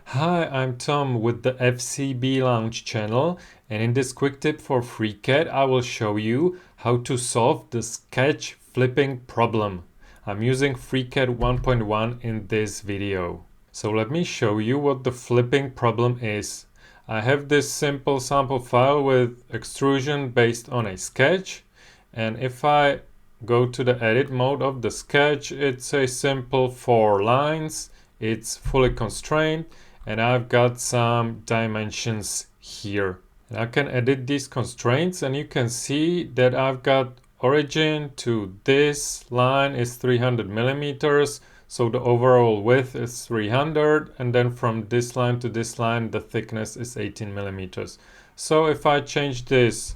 Hi, I'm Tom with the FCB Launch channel, and in this quick tip for FreeCAD I will show you how to solve the sketch flipping problem. I'm using FreeCAD 1.1 in this video. So let me show you what the flipping problem is. I have this simple sample file with extrusion based on a sketch, and if I go to the edit mode of the sketch, it's a simple 4 lines, it's fully constrained, and I've got some dimensions here. And I can edit these constraints, and you can see that I've got origin to this line is 300 millimeters, so the overall width is 300, and then from this line to this line the thickness is 18 millimeters. So if I change this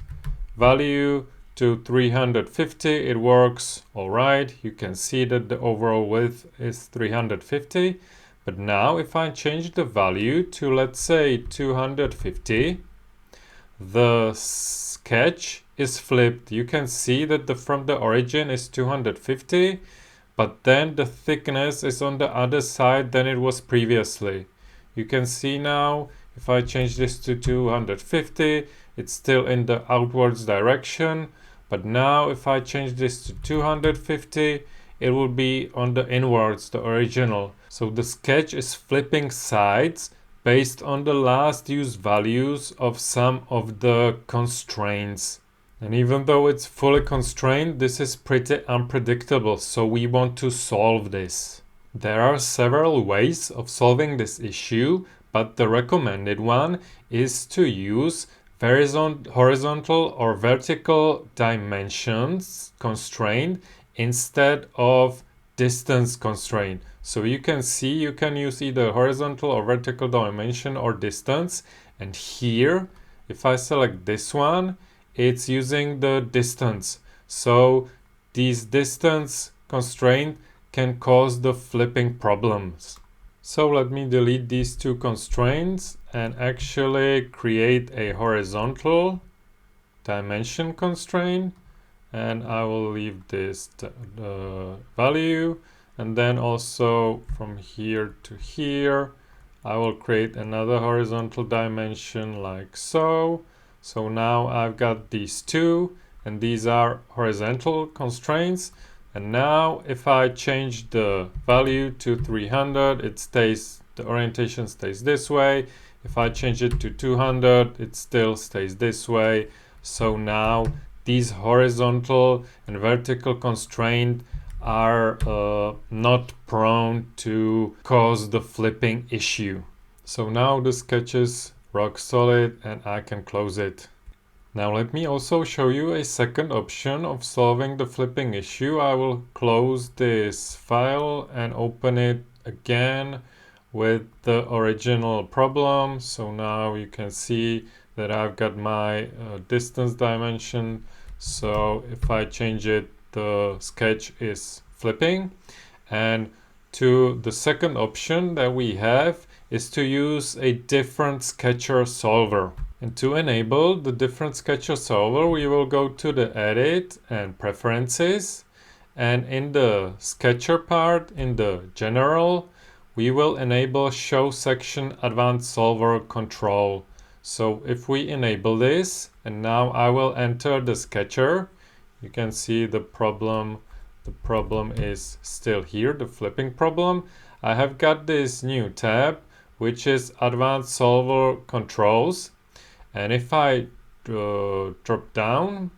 value to 350, it works all right. You can see that the overall width is 350. But now if I change the value to, let's say, 250, the sketch is flipped. You can see that from the origin is 250, but then the thickness is on the other side than it was previously. You can see now, if I change this to 250, it's still in the outwards direction. But now if I change this to 250, it will be on the inwards, the original. So the sketch is flipping sides based on the last used values of some of the constraints. And even though it's fully constrained, this is pretty unpredictable, so we want to solve this. There are several ways of solving this issue, but the recommended one is to use horizontal or vertical dimensions constraint instead of distance constraint. So you can see you can use either horizontal or vertical dimension or distance. And here, if I select this one, it's using the distance. So these distance constraint can cause the flipping problems. So let me delete these two constraints and actually create a horizontal dimension constraint, and I will leave this value, and then also from here to here I will create another horizontal dimension like so. So now I've got these two, and these are horizontal constraints. And now if I change the value to 300, the orientation stays this way. If I change it to 200, it still stays this way. So now these horizontal and vertical constraints are not prone to cause the flipping issue. So now the sketch is rock solid and I can close it. Now let me also show you a second option of solving the flipping issue. I will close this file and open it again with the original problem. So now you can see that I've got my distance dimension. So if I change it, the sketch is flipping. And to the second option that we have is to use a different sketcher solver. And to enable the different sketcher solver, we will go to the edit and preferences, and in the sketcher part, in the general, we will enable show section advanced solver control. So if we enable this, and now I will enter the sketcher, you can see the problem is still here, the flipping problem. I have got this new tab which is advanced solver controls. And if I drop down,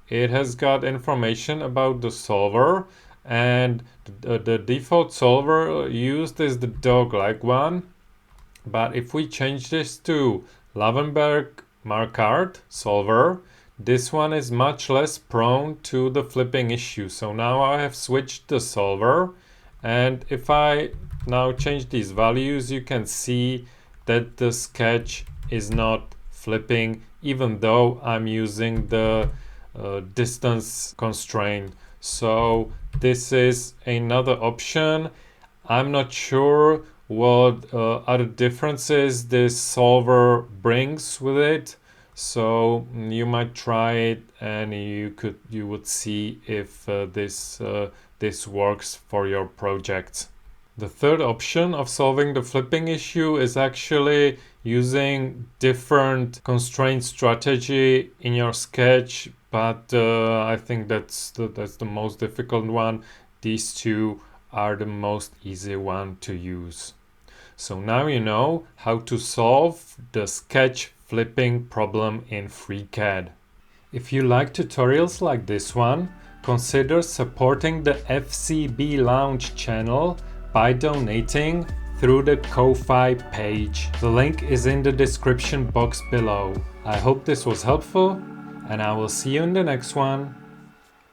it has got information about the solver, and the default solver used is the dog-like one. But if we change this to Levenberg-Marquardt Solver, this one is much less prone to the flipping issue. So now I have switched the solver, and if I now change these values, you can see that the sketch is not flipping, even though I'm using the distance constraint. So this is another option. I'm not sure what other differences this solver brings with it. So you might try it, and you would see if this works for your project. The third option of solving the flipping issue is actually using different constraint strategy in your sketch, but I think that's the most difficult one. These two are the most easy one to use. So now you know how to solve the sketch flipping problem in FreeCAD. If you like tutorials like this one, consider supporting the FCB Lounge channel by donating through the Ko-Fi page. The link is in the description box below. I hope this was helpful, and I will see you in the next one.